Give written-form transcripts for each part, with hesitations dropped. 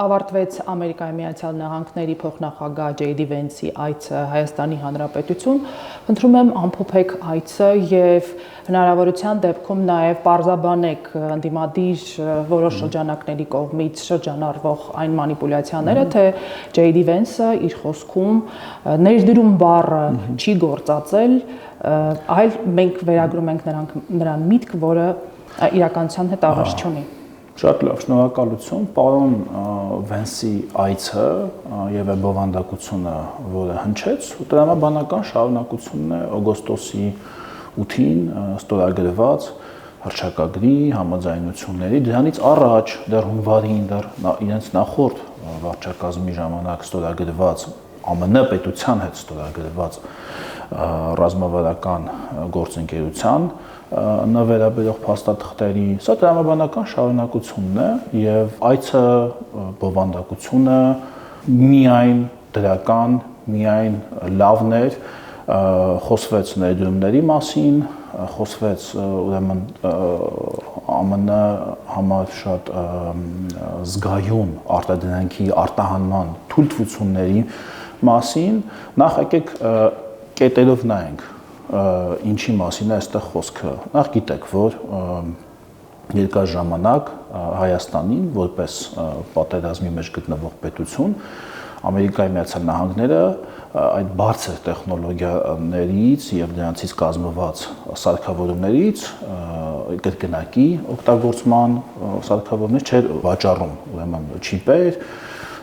ավարտվեց Ամերիկայի Միացյալ Նահանգների փոխնախագահ Ջեյ Դի Վենսի այցը Հայաստանի Հանրապետություն, խնդրում եմ ամփոփեք այցը եւ հնարավորության դեպքում նաեւ պարզաբանեք ընդդիմադիր որոշ շրջանակների կողմից շրջանառվող այն մանիպուլյացիաները, թե Ջեյ Դի Վենսը իր խոսքում ներդրում բառը չի գործածել, այլ մենք վերագրում ենք նրան միտք, որը իրականության հետ աղերս չունի։ Շատ լավ, շնորհակալություն, պարոն Վենսի այցը եւ այն բովանդակությունը, որը հնչեց, տրամաբանական շարունակությունն է օգոստոսի 8-ին ստորագրված հռչակագրի համաձայնությունների, դրանից առաջ դեռ հունվարին, դեռ իրենց նախորդ վարչակազմի ժամանակ ստորագրված ԱՄՆ պետության հետ ստորագրված ռազմավարական գործընկերության վերաբերող փաստաթղթերի, սա տրամաբանական շարունակությունն է եւ այցը բովանդակությունը միայն դրական, միայն լավն էր, խոսվեց ներդրումների մասին, խոսվեց ուրեմն ԱՄՆ համար շատ զգայուն արտադրանքի արտահանման թույլտվությունների մասին, նախ եկեք կետերով նայենք ինչի մասին է այստեղ խոսքը։ Նախ գիտեք, որ երկար ժամանակ Հայաստանին որպես պատերազմի մեջ գտնվող պետություն Ամերիկայի Միացյալ Նահանգները այդ բարձր տեխնոլոգիաներից եւ դրանցից կազմված սարքավորումներից կրկնակի օգտագործման սարքավորումներ չէր վաճառում, ուրեմն չիպեր,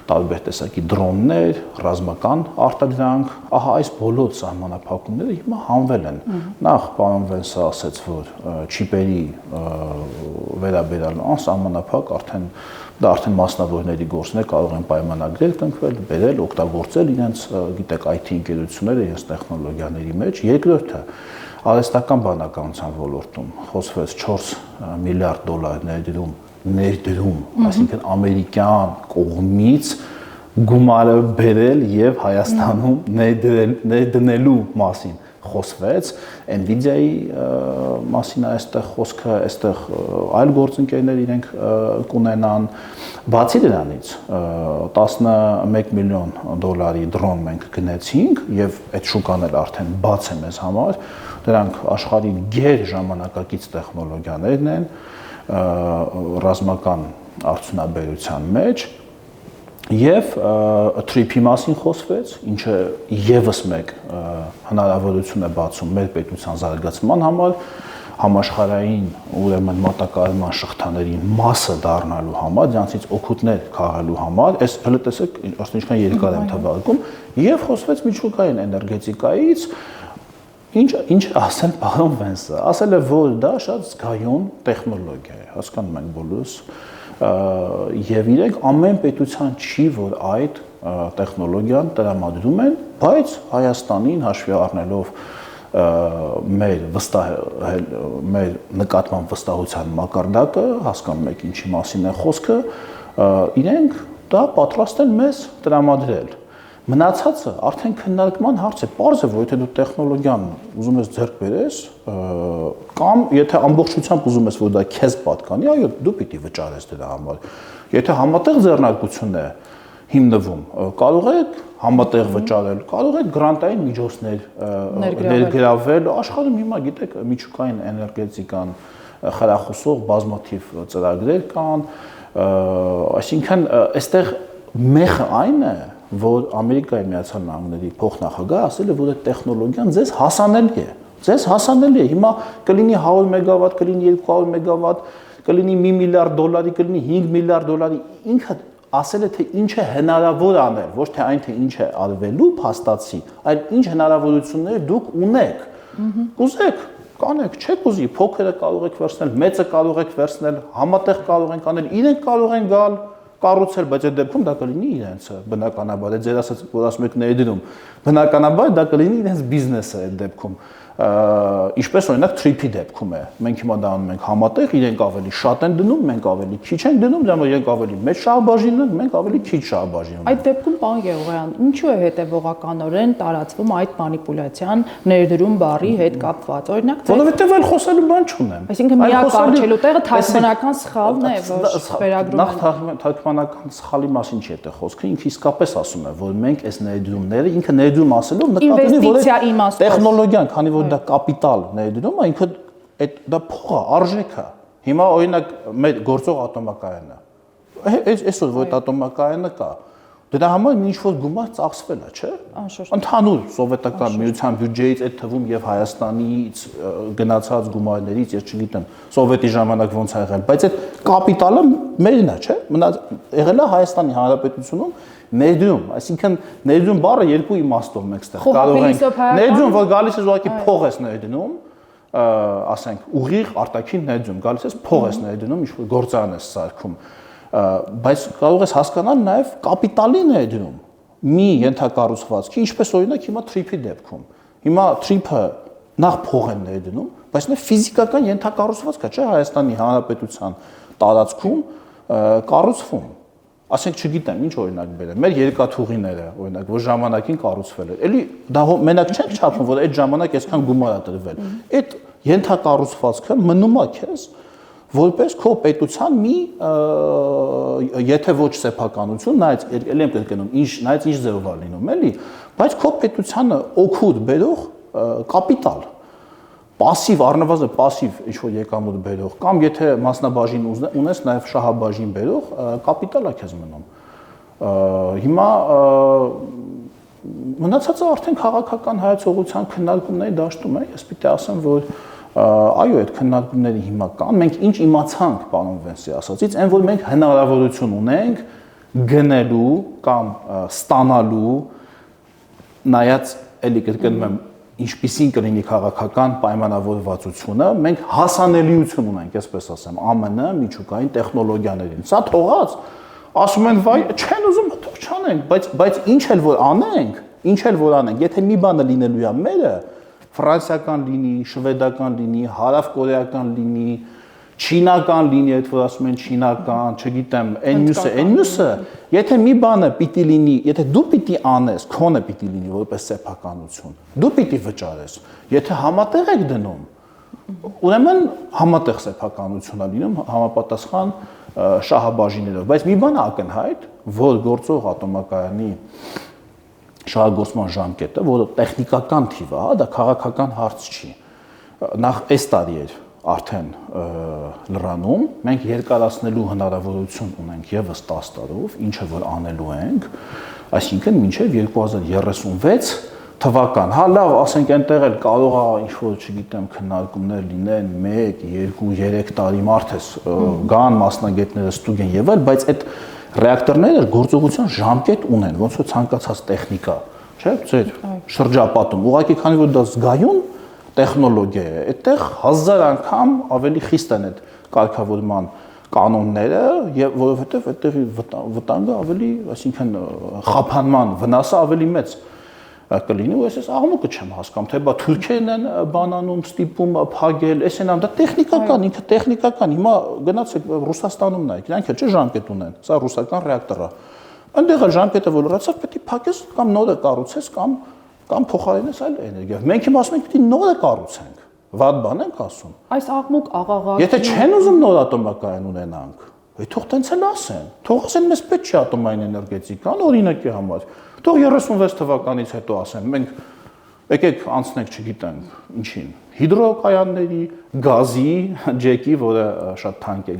տարբեր տեսակի դրոններ, ռազմական արտադրանք, ահա այս բոլոր սահմանափակումները հիմա հանվել են։ Նախ պարոն Վենսը ասաց, որ չիպերի վերաբերյալ անսահմանափակ արդեն մասնավորների գործն է, կարող են պայմանագրեր կնքվել, բերել, օգտագործել իրենց, գիտեք, IT ընկերությունները իրենց տեխնոլոգիաների մեջ։ Երկրորդը արհեստական բանականության ոլորտում խոսվեց 4 միլիարդ դոլար ներդրում, այսինքն ամերիկյան կողմից գումարը բերել եւ Հայաստանում ներդնելու մասին խոսվեց, Nvidia-ի մասին այստեղ խոսքը, այստեղ այլ գործընկերներ իրենք կունենան, բացի դրանից 11 միլիոն դոլարի դրոն մենք գնեցինք եւ այդ շուկան էլ արդեն բաց է մեզ համար, դրանք աշխարհի գեր ժամանակակից տեխնոլոգիաներն են ռազմական արդյունաբերության մեջ եւ TRIP-ի մասին խոսվեց, ինչը եւս մեկ հնարավորություն է բացում մեր պետության զարգացման համար, համաշխարհային ուրեմն մատակարարման շղթաների մասը դառնալու համար, դրանցից օգուտներ քաղելու համար, այս հələ տեսեք, ինչքան երկար եմ թվարկում, եւ խոսվեց միջուկային էներգետիկայից, ինչ ասել պարոն Վենսը, ասել է, որ դա շատ զգայուն տեխնոլոգիա է, հասկանում ենք բոլորս, եւ իրենք ամեն պետության չի, որ այդ տեխնոլոգիան տրամադրում են, բայց Հայաստանին հաշվի առնելով մեր նկատմամբ վստահության մակարդակը, հասկանում եք ինչի մասին է խոսքը, իրենք դա պատրաստ են մեզ տրամադրել։ Մնացածը արդեն քննարկման հարց է, պարզ է, որ եթե դու տեխնոլոգիան ուզում ես ձեռք բերես, կամ եթե ամբողջությամբ ուզում ես, որ դա քեզ պատկանի, այո, դու պիտի վճարես դրա համար։ Եթե համատեղ ձեռնարկություն է հիմնվում, կարող եք համատեղ վճարել, կարող եք գրանտային միջոցներ ներգրավել, աշխարհում հիմա գիտեք միջուկային էներգետիկան խրախուսող բազմաթիվ ծրագրեր կան, այսինքն այստեղ մեխը այն է, որ Ամերիկայի Միացյալ Նահանգների փոխնախագահը ասել է, որ այդ տեխնոլոգիան ձեզ հասանելի է։ Ձեզ հասանելի է։ Հիմա կլինի 100 մեգավատ, կլինի 200 մեգավատ, կլինի 1 միլիարդ դոլարի, կլինի 5 միլիարդ դոլարի։ Ինքը ասել է, թե ինչ է հնարավոր անել, ոչ թե այն, թե ինչ է արվելու փաստացի, այլ ինչ հնարավորություններ դուք ունեք։ Կուզեք, կանեք, չեք ուզի, փոքրը կարող եք վերցնել, մեծը կարող եք վերցնել, համատեղ կարող ենք անել, իրենք կարող են գալ կառուցել, բայց այդ դեպքում դա կլինի իրենցը, բնականաբար, այդ ձեր ասած, որ ասում եք ներդրում, բնականաբար դա կլինի իրենց բիզնեսը այդ դեպքում, Ինչպես օրինակ TRIP-ի դեպքում է։ Մենք հիմա դա անում ենք համատեղ, իրենք ավելի շատ են դնում, մենք ավելի քիչ ենք դնում, դա իրենք ավելի մեծ շահբաժին ունեն, մենք ավելի քիչ շահբաժին ունենք։ Այդ դեպքում պարոն Եղոյան, ինչու է հետևողականորեն տարածվում այդ մանիպուլյացիան ներդրում բառի հետ կապված։ Օրինակ, որովհետև այլ խոսելու բան չունեմ։ Այսինքն միակ արժելու տեղը թարգմանական սխալն է, որ վերագրում նախ թարգմանական սխալի մասին չի դա խոսքը, ինքը իսկապես ասում է, որ մենք այս ներդրումները, ինքը ներդրում ասելով նկատի ունի, որ տեխնոլոգիան, քանի որ դա կապիտալ ներդրում է, ինքը դա փող է, արժեք է։ Հիմա օրինակ մեր գործող ատոմակայանը, այսօր որ այդ ատոմակայանը կա, դրա համար ինչ-որ գումար ծախսվել է, չէ՞։ Ընդհանուր սովետական միության բյուջեից այդ թվում եւ Հայաստանից գնացած գումարներից, ես չգիտեմ, սովետի ժամանակ ոնց ա եղել, բայց այդ կապիտալը մերն է, չէ՞։ Մնաց եղել է Հայաստանի Հանրապետությունում ներդրում, այսինքն ներդրում բառը երկու իմաստով մենք ստեղ կարող ենք ներդրում, որ գալիս է ուղղակի փող ես ներդնում, ասենք ուղիղ արտաքին ներդրում, գալիս է փող ես ներդնում, ինչ-որ գործարան ես սարքում, բայց կարող ես հասկանալ նաև կապիտալի ներդրում մի ենթակառուցվածքի, ինչպես օրինակ հիմա TRIP-ի դեպքում։ Հիմա TRIP-ը նախ փող են ներդնում, բայց նաև ֆիզիկական ենթակառուցվածք է, չէ՞, Հայաստանի Հանրապետության տարածքում կառուցվում։ Ասենք չգիտեմ, ինչ օրինակ բերեմ, մեր երկաթուղիները, օրինակ, որ ժամանակին կառուցվել է։ Էլի դա մենակ չենք չափում, որ այդ ժամանակ այսքան գումար է տրվել։ Այդ ենթակառուցվածքը մնում է քեզ որպես քո պետության մի եթե ոչ սեփականություն, նայած ելի եմ կրկնում, նայած ինչ ձևով է լինում, էլի, բայց քո պետությանը օգուտ բերող կապիտալ, пассив, առնվազն пассив ինչ-որ եկամուտ բերող, կամ եթե մասնաբաժին ունես, նաև շահաբաժին բերող կապիտալ է քեզ մնում։ Հիմա մնացածը արդեն քաղաքական հայացողության քննարկումների դաշտում է, ես պիտի ասեմ, որ այո, այդ քննարկումները հիմա կան, մենք ինչ իմացանք պարոն Վենսի ասածից, այն որ մենք հնարավորություն ունենք գնելու կամ ստանալու, նայած էլի կրկնում եմ, ինչպիսին կլինի քաղաքական պայմանավորվածությունը, մենք հասանելիություն ունենք, այսպես ասեմ, ԱՄՆ միջուկային տեխնոլոգիաներին։ Սա թողած, ասում են, վայ, չեն ուզում, թող չանենք, բայց ինչ էլ որ անենք, եթե մի բանը լինելու է մերը, ֆրանսիական լինի, շվեդական լինի, հարավկորեական լինի, չինական լինի, այդ որ ասում են չինական, չգիտեմ, այն մյուսը, եթե մի բանը պիտի լինի, եթե դու պիտի անես, քոնը պիտի լինի որպես սեփականություն, դու պիտի վճարես, եթե համատեղ եք դնում, ուրեմն համատեղ սեփականություն է լինում համապատասխան շահաբաժիններով, բայց մի բան ակնհայտ, որ գործող ատոմակայանի շահագործման ժամկետը, որը տեխնիկական թիվ է, դա քաղաքական հարց չի։ Նախ այս տարի էր արդեն լրանում, մենք երկարացնելու հնարավորություն ունենք եւս 10 տարով, ինչը որ անելու ենք, այսինքն մինչև 2036 թվական։ Հա լավ, ասենք այնտեղ էլ կարող է ինչ-որ, չգիտեմ, քննարկումներ լինեն 1, 2, 3 տարի մարդես գան մասնագետները ստուգեն եւ այլ, բայց այդ ռեակտորները գործողության ժամկետ ունեն, ոնց որ ցանկացած տեխնիկա, չէ՞, ձեր շրջապատում։ Ուղղակի քանի որ դա զգայուն տեխնոլոգիա է, այդտեղ 1000 անգամ ավելի խիստ են այդ կարգավորման կանոնները, եւ որովհետեւ այդտեղի վտանգը ավելի, այսինքն խափանման վնասը ավելի մեծ կլինի, ու ես աղմուկը չեմ հասկանում, թե բա թուրքերն են բանանում, ստիպում փագել, էս են ամ, դա տեխնիկական, ինքը տեխնիկական, հիմա գնացեք Ռուսաստանում նայեք, իրանք էլ չէ ժամկետ ունեն, սա ռուսական ռեակտոր է, այնտեղ էլ ժամկետը որ լրացավ, պետք է փակես կամ նորը կառուցես կամ փոխարինես այլ էներգիա, մենք հիմա ասում ենք պետք է նորը կառուցենք, վատ բան ենք ասում։ Այս աղմուկ աղաղակի Եթե չեն ուզում նոր ատոմակայան ունենանք, թող տենց էլ ասեն, թող ասեն մեզ պետք չի ատոմային էներգետիկան, օրինակի համար, թող 36 թվականից հետո ասեն, մենք եկեք անցնենք, չգիտեմ, ինչին, հիդրոկայանների, գազի, ջեկի, որը շատ թանկ է,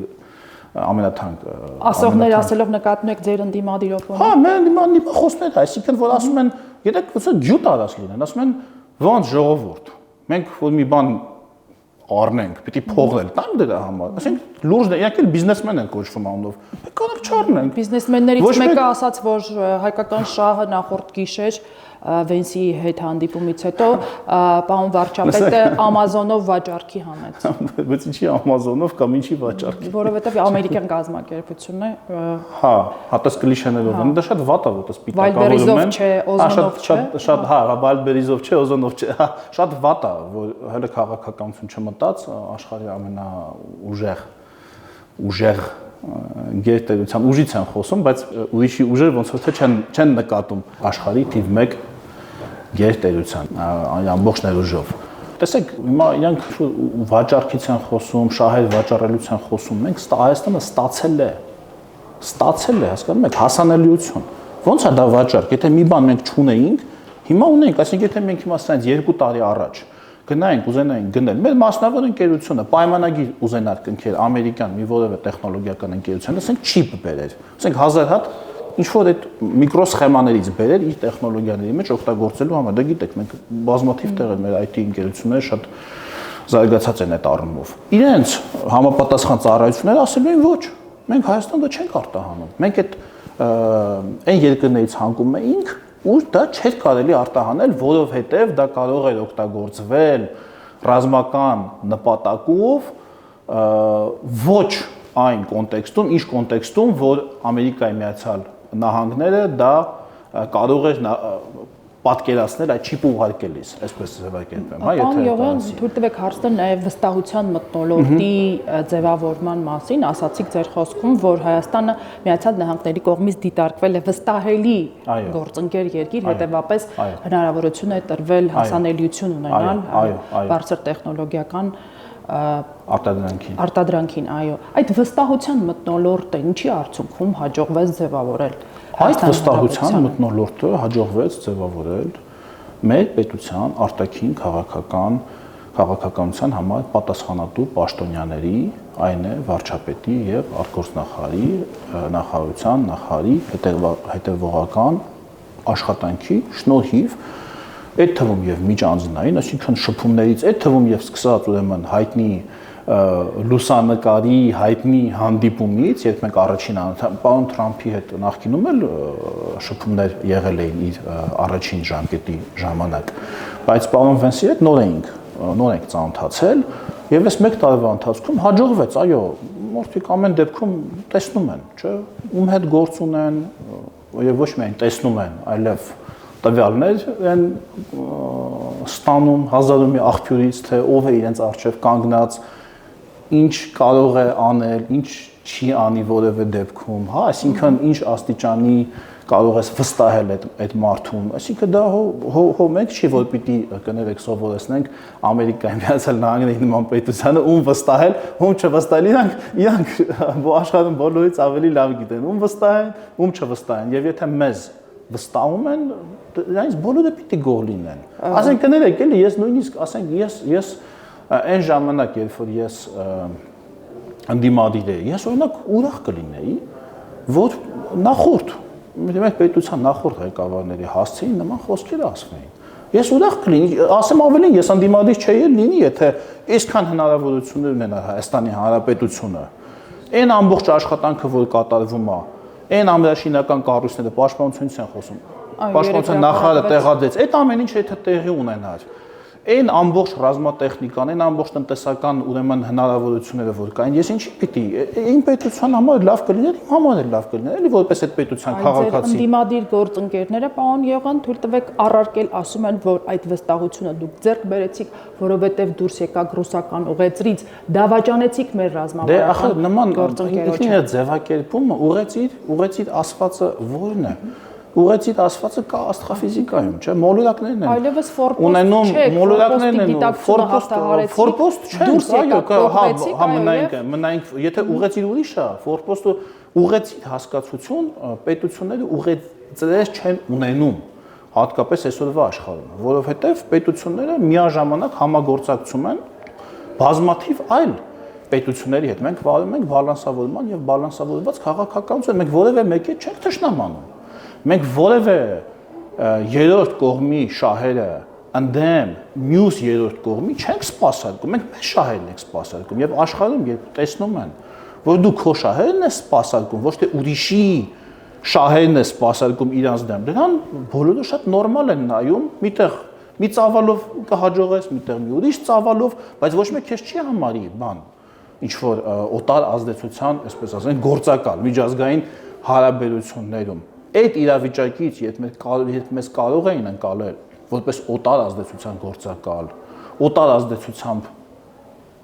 ամենաթանկ։ Ասողներ ասելով նկատում եք ձեր ընդդիմադիրոփոն։ Հա, մեր ընդդիմախոսները, այսինքն որ ասում են, գիտեք, ոնց է ջուտ արած լինեն, ասում են, ոնց ժողովուրդ, մենք որ մի բան առնենք, պիտի փողել տանք դրա համար։ Ասենք լուրջ է, իրանք էլ բիզնեսմեն են կոչվում անունով։ Կանենք չառնենք։ Բիզնեսմեններից մեկը ասաց, որ հայկական շահը նախորդ գիշեր Վենսի հետ հանդիպումից հետո պարոն վարչապետը Amazon-ով վաճառքի հանեց։ Բայց ինչի Amazon-ով կամ ինչի վաճառքի։ Որովհետև ամերիկյան գազམ་ակերպությունն է։ Հա, տես կլիշեներով են, դա շատ վատ է, որտես Վայլբերիզով պիտակավորում են։ չէ, Օզոնով չէ։ Շատ, հա, Վայլբերիզով չէ, Օզոնով չէ։ Հա, շատ վատ է, որ հələ քաղաքականություն չմտած, աշխարհի ամենաուժեղ գերտերության ուժից են խոսում, բայց ուրիշի ուժերը ոնց որ թե չեն նկատում աշխարհի թիվ 1 գերտերության ամբողջ ներուժով։ Տեսեք, հիմա իրանք վաճառքից են խոսում, շահեր վաճառելուց են խոսում, մենք Հայաստանը ստացել է, հասկանում եք, հասանելիություն։ Ոնց է դա վաճառք, եթե մի բան մենք չունեինք, հիմա ունենք, այսինքն եթե մենք հիմա սրանից 2 տարի առաջ գնայինք, ուզենայինք գնել, մեր մասնավոր ընկերությունը պայմանագիր ուզենար կնքել ամերիկյան մի որևէ տեխնոլոգիական ընկերություն, ասենք չիպ բերեր, ասենք 1000 հատ ինչ որ այդ միկրոսխեմաներից բերեր իր տեխնոլոգիաների մեջ օգտագործելու համար, դա գիտեք, մենք բազմաթիվ տեղեր մեր IT ընկերությունները շատ զարգացած են այդ առումով։ Իրենց համապատասխան ծառայությունները ասելու են ոչ, մենք Հայաստանը չենք արտահանում։ Մենք այդ այն երկրներից հանգում էինք, ու դա չէր կարելի արտահանել, որովհետև դա կարող էր օգտագործվել ռազմական նպատակով ոչ այն կոնտեքստում, ինչ կոնտեքստում, որ Ամերիկայի Միացյալ Նահանգները դա կարող էր պատկերացնել այդ չիպը ուղարկելիս, այսպես ձևակերպեմ, հա, եթե Յողան, թույլ տվեք հարցնել նաև վստահության մթնոլորտի ձևավորման մասին, ասացիք ձեր խոսքում, որ Հայաստանը Միացյալ Նահանգների կողմից դիտարկվել է վստահելի գործընկեր երկիր, հետևաբար հնարավորություն է տրվել հասանելիություն ունենալ բարձր տեխնոլոգիական արտադրանքին, այո։ Այդ վստահության մթնոլորտը ինչի արդյունքում հաջողվեց ձևավորել։ Այդ վստահության մթնոլորտը հաջողվեց ձևավորել մեր պետության արտաքին քաղաքականության համար պատասխանատու պաշտոնյաների, այն է վարչապետի եւ արտգործնախարարի, նախարարի հետևողական աշխատանքի շնորհիվ այդ թվում եւ միջանձնային, այսինքն շփումներից, այդ թվում եւ սկսած ուրեմն հայտնի լուսանկարի հայտնի հանդիպումից, երբ մենք առաջին պարոն Թրամփի հետ նախկինում էլ շփումներ եղել էին իր առաջին ժամկետի ժամանակ, բայց պարոն Վենսի հետ նոր ենք ծանոթացել եւ այս 1 տարվա ընթացքում հաջողվեց, այո, մարդիկ ամեն դեպքում տեսնում են, չէ, ում հետ գործ ունեն եւ ոչ միայն տեսնում են, այլև տվյալներ են ստանում հազարու մի աղբյուրից, թե ով է իրենց առջև կանգնած, ինչ կարող է անել, ինչ չի անի որևէ դեպքում, հա, այսինքն ինչ աստիճանի կարող ես վստահել այդ մարդուն, այսինքն դա հո մենք չի որ պիտի կներեք սովորեցնենք Ամերիկայի Միացյալ Նահանգների նման պետությանը ում վստահել, ում չվստահել, իրանք աշխարհում բոլորից ավելի լավ գիտեն, ում վստահեն, ում չվստահեն, եւ եթե մեզ վստահում են, դրանից բոլորը պիտի գոհ լինեն։ Ասենք կներեք, էլի ես նույնիսկ ասենք ես այն ժամանակ, երբ որ ես ընդդիմադիր էի, ես օրինակ ուրախ կլինեի, որ նախորդ մենք պետության նախորդ ղեկավարների հասցեին նման խոսքեր ասվեին։ Ես ուրախ կլինեի, ասեմ ավելին, ես ընդդիմադիր չէի լինի, եթե այսքան հնարավորություններ ունենար Հայաստանի Հանրապետությունը։ Այն ամբողջ աշխատանքը, որ կատարվում է, այն ամենաշինական կառույցները պաշտպանությունից են խոսում։ Պաշտպանության նախարարը տեղադրեց, այդ ամեն ինչը եթե տեղի ունենար, այն ամբողջ ռազմատեխնիկան, այն ամբողջ տնտեսական ուրեմն հնարավորությունները, որ կային, ես ինչի պիտի, այն պետության համար լավ կլիներ, իմ համար էլ լավ կլիներ, էլի որպես այդ պետության քաղաքացի։ Ընդդիմադիր գործընկերները, պարոն Յողան, թույլ տվեք առարկել, ասում են, որ այդ վստահությունը դուք ձեռք բերեցիք, որովհետև դուրս եկաք ռուսական ուղեծրից, դավաճանեցիք մեր ռազմավարական գործընկերոջը։ Դե ձևակերպումը ուղեցիր ասվածը ո՞րն է։ Ուղեցիր ասվածը կա աստղաֆիզիկայում, չէ՞, մոլորակներն են։ Այլևս ֆորպոստ չէ, մոլորակներն են, ֆորպոստ չէ, այո, մնայինք, եթե ուղեցիր ուրիշը, ֆորպոստը ուղեցիր հասկացություն, պետությունները ուղեցրեր չեն ունենում, հատկապես այսօրվա աշխարհում, որովհետև պետությունները միաժամանակ համագործակցում են բազմաթիվ այլ պետությունների հետ։ Մենք վարում ենք բալանսավորման եւ բալանսավորված քաղաքականություն, մենք որևէ մեկի չենք թշնամանում։ Մենք որևէ երրորդ կողմի շահերը ընդդեմ մյուս երրորդ կողմի չենք սպասարկում, մենք մեր շահերն ենք սպասարկում եւ աշխարհում երբ տեսնում են, որ դու քո շահերն ես սպասարկում, ոչ թե ուրիշի շահերն է սպասարկում իրանց դեմ։ Դրան բոլորը շատ նորմալ են նայում, միտեղ մի ծավալով կհաջողես, միտեղ մի ուրիշ ծավալով, բայց ոչ մեկ քեզ չի համարի բան, ինչ որ օտար ազդեցության, այսպես ասենք, գործակալ միջազգային հարաբերություններում։ Այդ իրավիճակից, եթե մեզ կարող էին ընկալել որպես օտար ազդեցության գործակալ, օտար ազդեցությամբ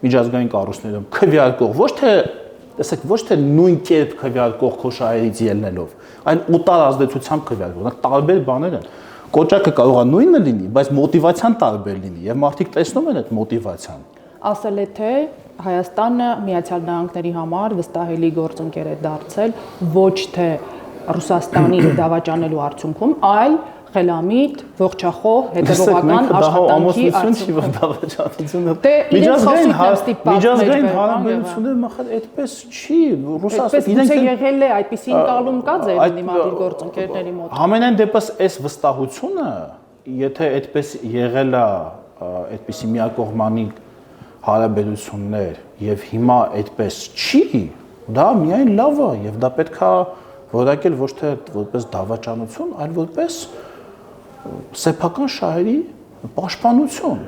միջազգային կառույցներում քվեարկող, ոչ թե նույն կերպ քվեարկող քո շահերից ելնելով, այլ օտար ազդեցությամբ քվեարկող, դա տարբեր բաներ են։ Կոճակը կարող է նույնը լինի, բայց մոտիվացիան տարբեր լինի, եւ մարդիկ տեսնում են այդ մոտիվացիան։ Ասել է թե Հայաստանը Միացյալ Նահանգների համար վստահելի գործընկեր է դարձել ոչ թե Ռուսաստանի դավաճանելու արդյունքում, այլ խելամիտ, ողջախոհ, հետևողական աշխատանքի արդյունքում։ Միջազգային հարաբերությունները մախել այդպես չի, Ռուսաստանը իրենք եղել է այդպիսի ընկալում կա ձեր դիմադիր գործընկերների մոտ։ Համենայն դեպս այս վստահությունը, եթե այդպես եղել է, այդպիսի միակողմանի հարաբերություններ եւ հիմա այդպես չի, դա միայն լավ է եւ դա պետքա որակել ոչ թե որպես դավաճանություն, այլ որպես սեփական շահերի պաշտպանություն։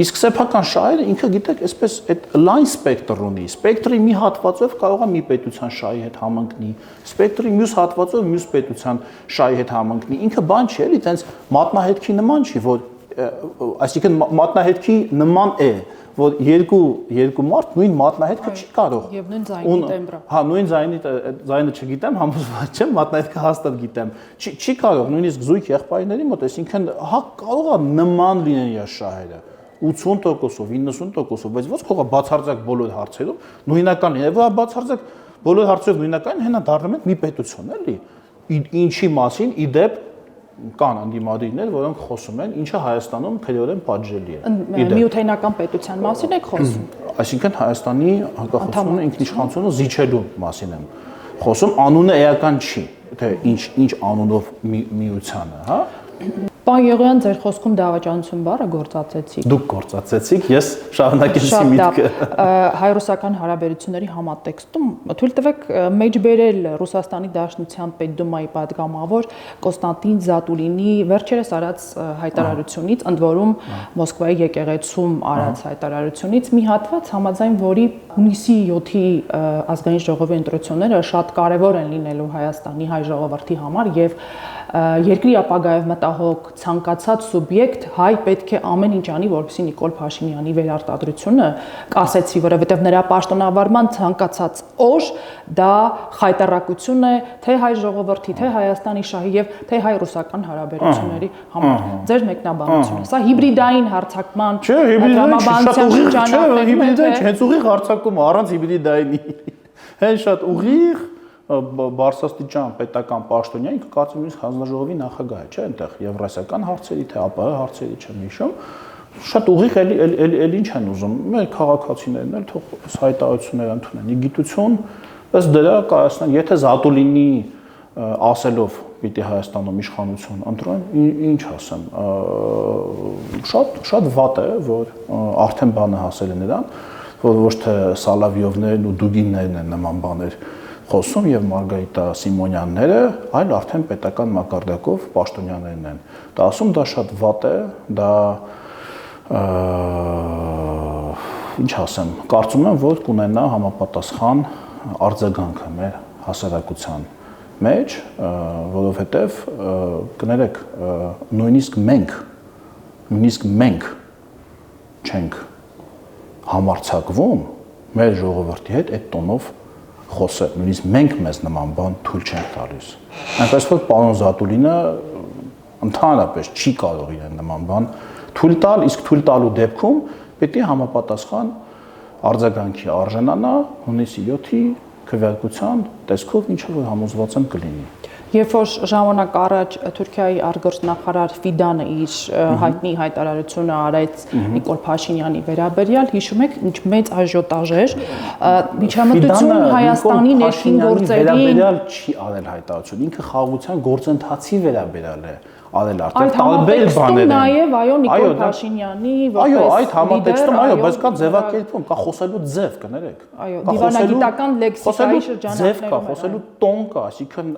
Իսկ սեփական շահերը ինքը գիտեք, այսպես այդ լայն սպեկտր ունի։ Սպեկտրի մի հատվածով կարող է մի պետության շահի հետ համընկնի, սպեկտրի մյուս հատվածով մյուս պետության շահի հետ համընկնի։ Ինքը բան չի, էլի, տենց մատնահետքի նման չի, որ այսինքն մատնահետքի նման է, որ երկու մարդ նույն մատնահետքը չի կարող։ Եվ նույն ձայնի տեմբրը։ Հա, նույն ձայնը չգիտեմ, համոզված չեմ, մատնահետքը հաստատ գիտեմ։ Չի կարող, նույնիսկ զույգ եղբայրների մոտ, այսինքն հա կարող է նման լինեն իր շահերը 80%-ով, 90%-ով, բայց ոչ կարող է բացարձակ բոլոր հարցերում նույնական լինել։ Որ բացարձակ բոլոր հարցերով նույնական հենա դառնում են մի պետություն, էլի։ Ինչի մասին իդեպ կան անդիմադիրներ, որոնք խոսում են, ինչը Հայաստանում քրեորեն պատժելի է։ Միութենական պետության մասին եք խոսում։ Այսինքն Հայաստանի հակախոսությունը ինքնիշխանությունը զիջելու մասին եմ խոսում, անունը էական չի, թե ինչ անունով միությանը, հա։ Պարոն Եղոյան, ձեր խոսքում դավաճանություն բառը գործածեցիք։ Դուք գործածեցիք, ես շարունակեցի միտքը։ Հայ-ռուսական հարաբերությունների համատեքստում թույլ տվեք մեջբերել Ռուսաստանի Դաշնության Պետդումայի պատգամավոր Կոստանտին Զատուլինի վերջերս արած հայտարարությունից, ընդ որում Մոսկվայի եկեղեցում արած հայտարարությունից մի հատված, համաձայն որի հունիսի 7-ի ազգային ժողովի ընտրությունները շատ կարևոր են լինելու Հայաստանի հայ ժողովրդի համար եւ երկրի ապագայով մտահոգ ցանկացած սուբյեկտ հայ պետք է ամեն ինչ անի, որպեսզի Նիկոլ Փաշինյանի վերարտադրությունը կասեցի, որովհետև նրա պաշտոնավարման ցանկացած օր դա խայտարակություն է թե հայ ժողովրդի, թե Հայաստանի շահի եւ թե հայ-ռուսական հարաբերությունների համար։ Ձեր մեկնաբանությունը, սա հիբրիդային հարձակման դրամաբանության շրջանակներում է, հիբրիդային հենց ուղիղ հարձակում առանց հիբրիդայինի։ Հենց շատ ուղիղ Բարսաստիճան պետական պաշտոնյա, ինքը կարծում եմ հանձնաժողովի նախագահ է, չէ՞, այնտեղ եվրասիական հարցերի, թե ԱՊՀ հարցերի չեմ հիշում, շատ ուղիղ էլի ինչ են ուզում, մեր քաղաքացիներն էլ թող հայտարարություններ ընդունեն, գիտություն, ըստ դրա կայացնեն, եթե Զատուլինի ասելով պիտի Հայաստանում իշխանություն ընտրեն, ինչ ասեմ, շատ վատ է, որ արդեն բանը հասել է նրան, որ ոչ թե Սալավիովներն ու Դուգիններն են նման բաներ խոսում եւ Մարգարիտա Սիմոնյանները, այլ արդեն պետական մակարդակով պաշտոնյաներն են։ Դա ասում դա շատ վատ է, դա ինչ ասեմ, կարծում եմ, որ կունենա համապատասխան արձագանքը մեր հասարակության մեջ, որովհետեւ կներեք, նույնիսկ մենք չենք համարձակվում մեր ժողովրդի հետ այդ տոնով խոսել, նույնիսկ մենք մեզ նման բան թույլ չենք տալիս։ Այնպես որ պարոն Զատուլինը ընդհանրապես չի կարող իրեն նման բան թույլ տալ, իսկ թույլ տալու դեպքում պետք է համապատասխան արձագանքի արժանանա հունիսի 7-ի քվեարկության տեսքով, ինչը որ համոզված եմ կլինի։ Երբ որ ժամանակ առաջ Թուրքիայի արտգործնախարար Ֆիդանը իր հայտնի հայտարարությունը արեց Նիկոլ Փաշինյանի վերաբերյալ, հիշում եք, ինչ մեծ աժիոտաժ էր, միջամտություն Հայաստանի ներքին գործերի վերաբերյալ չի արել հայտարարություն, ինքը խաղաղության գործընթացի վերաբերյալ է արել արդեն Այդ համատեքստում նաև այո Նիկոլ Փաշինյանի այո, այդ համատեքստում այո, բայց կա ձևակերպում, կա խոսելու ձև, կներեք։ Այո, դիվանագիտական լեքսիկայի շրջանակներում կա, խոսելու տոն կա, այսինքն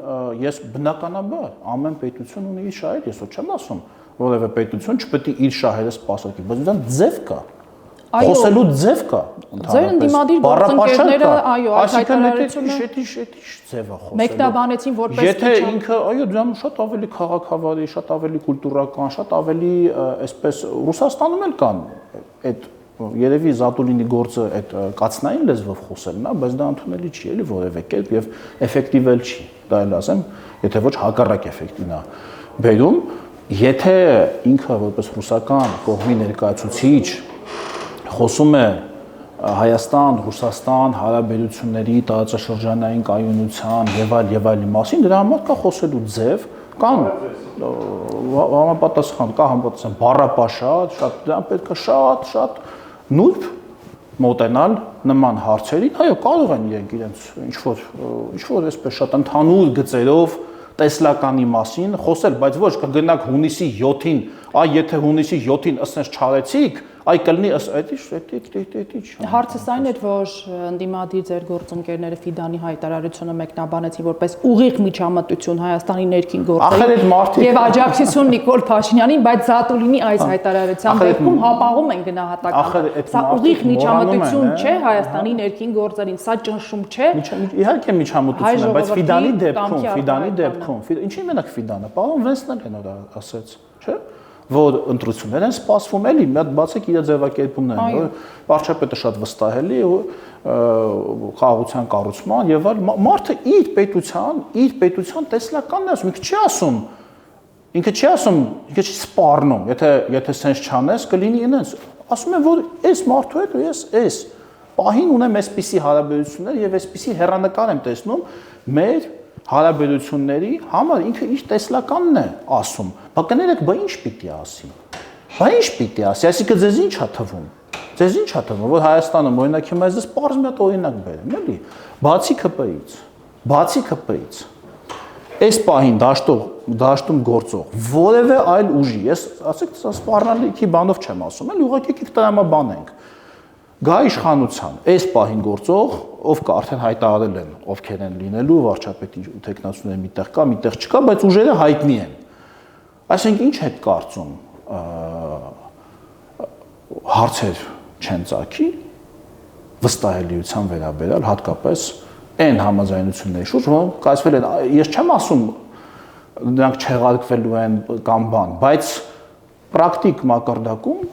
ես բնականաբար ամեն պետություն ունի իր շահերը, ես ոչ չեմ ասում, որևէ պետություն չպետք է իր շահերը սպասարկի, բայց դրան ձև կա։ Խոսելու ձև կա, ձեր ընդդիմադիր գործընկերները այո, այդ հայտարարությունը ձև է խոսելու։ մեկնաբանեցին որպես Եթե ինքը, այո, դրան շատ ավելի քաղաքավարի, շատ ավելի կուլտուրական, շատ ավելի այսպես Ռուսաստանում էլ կան այդ երևի Զատուլինի գործը այդ կացնային լեզվով խոսելն է, բայց դա ընդունելի չի էլի որևէ կերպ եւ էֆեկտիվ էլ չի։ Դա էլ ասեմ, եթե ոչ հակառակ էֆեկտին է բերում, եթե ինքը որպես ռուսական կողմի ներկայացուցիչ խոսում է Հայաստան, Ռուսաստան հարաբերությունների տարածաշրջանային կայունության եւ այլի մասին, դրա համար կա խոսելու ձև, կան համապատասխան, կա համապատասխան բառապաշար, շատ դրան պետք է շատ նուրբ մոտենալ նման հարցերին, այո, կարող են իրենց ինչ որ այսպես շատ ընդհանուր գծերով տեսլականի մասին խոսել, բայց ոչ կգնաք հունիսի 7-ին, այ եթե հունիսի 7-ին ասես չարեցիք, այ կլինի այդի։ Հարցս այն էր, որ ընդդիմադիր ձեր գործընկերները Ֆիդանի հայտարարությունը մեկնաբանեցին որպես ուղիղ միջամտություն Հայաստանի ներքին գործերին եւ աջակցություն Նիկոլ Փաշինյանին, բայց Զատուլինի այս հայտարարության դեպքում հապաղում են գնահատականը։ Սա ուղիղ միջամտություն չէ Հայաստանի ներքին գործերին, սա ճնշում չէ։ Իհարկե միջամտություն է, բայց Ֆիդանի դեպքում, ինչի մենակ Ֆիդանը, պարոն Վենսն էլ ասեց, չէ՞։ Որ ընտրություններ են սպասվում էլի, մի հատ բացեք իր ձևակերպումն են, որ վարչապետը շատ վստահելի է խաղաղության կառուցման եւ այլ մարդը իր պետության տեսլականն է ասում, ինքը չի ասում, սպառնում, եթե sense չանես, կլինի ինձ, ասում են, որ այս մարդու հետ ու ես պահին ունեմ այսպիսի հարաբերություններ եւ այսպիսի հեռանկար եմ տեսնում մեր հարաբերությունների համար ինքը իր տեսլականն է ասում, բայց կներեք, բա ինչ պիտի ասի, այսինքն ձեզ ինչ է թվում, որ Հայաստանում օրինակ հիմա ես պարզ մի հատ օրինակ բերեմ, էլի, բացի ԿՊ-ից, այս պահին դաշտում գործող որևէ այլ ուժի, ես ասեք սպառնալիքի բանով չեմ ասում, էլի ուղղակի եկեք տրամաբանենք, գա իշխանության, այս պահին գործող, ով կա արդեն հայտարարել են, ովքեր են լինելու, վարչապետի թեկնածուները միտեղ կա, միտեղ չկա, բայց ուժերը հայտնի են։ Այսինքն ինչ հետ կարծում հարցեր չեն ծագի վստահելիության վերաբերյալ, հատկապես այն համաձայնությունների շուրջ, որոնք կայացվել են, ես չեմ ասում նրանք չեղարկվելու են կամ բան, բայց պրակտիկ մակարդակում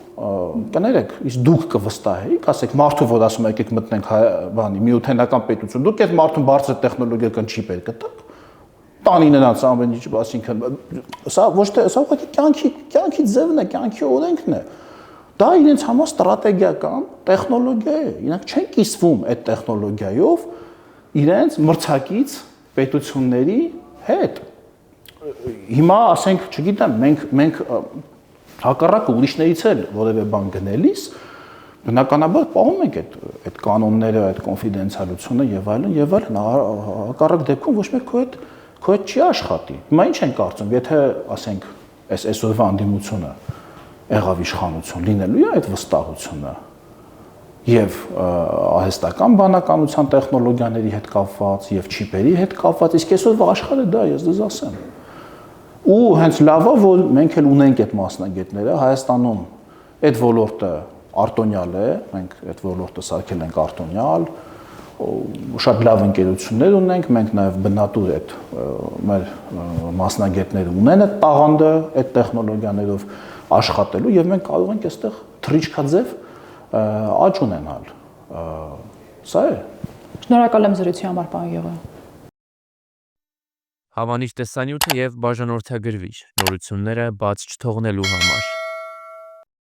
կներեք, իսկ դուք կվստահեիք, ասեք մարդու, որ ասում եկեք մտնենք բանի միութենական պետություն, դուք այդ մարդուն բարձր տեխնոլոգիական չիպեր կտաք, տանի նրանց ամեն ինչ, այսինքն սա ոչ թե սա ուղղակի կյանքի ձևն է, կյանքի օրենքն է։ Դա իրենց համար ստրատեգիական տեխնոլոգիա է։ Իրանք չեն կիսվում այդ տեխնոլոգիայով իրենց մրցակից պետությունների հետ։ Հիմա ասենք, չգիտեմ, մենք հակառակը ուրիշներից էլ որևէ բան գնելիս բնականաբար պահում ենք այդ կանոնները, այդ կոնֆիդենցիալությունը եւ այլն, հակառակ դեպքում ոչ մեկ քո հետ չի աշխատի։ Հիմա ինչ են կարծում, եթե ասենք այսօրվա անդիմությունը եղավ իշխանություն, լինելու է այդ վստահությունը եւ արհեստական բանականության տեխնոլոգիաների հետ կապված եւ չիպերի հետ կապված, իսկ այսօրվա աշխարհը դա ես դες ասեմ։ Ու հենց լավ է, որ մենք էլ ունենք այդ մասնագետները, Հայաստանում այդ ոլորտը արտոնյալ է, մենք այդ ոլորտը սարքել ենք արտոնյալ, շատ լավ ընկերություններ ունենք, մենք նաև բնատուր այդ մեր մասնագետները ունեն այդ տաղանդը, այդ տեխնոլոգիաներով աշխատելու եւ մենք կարող ենք այստեղ թռիչքաձև աճ ունենալ։ Սա է։ Շնորհակալ եմ զրույցի համար, պարոն Եղոյան։ Հավանիչ տեսանյութը եւ բաժանորդագրվիչ նորությունները բաց չթողնելու համար։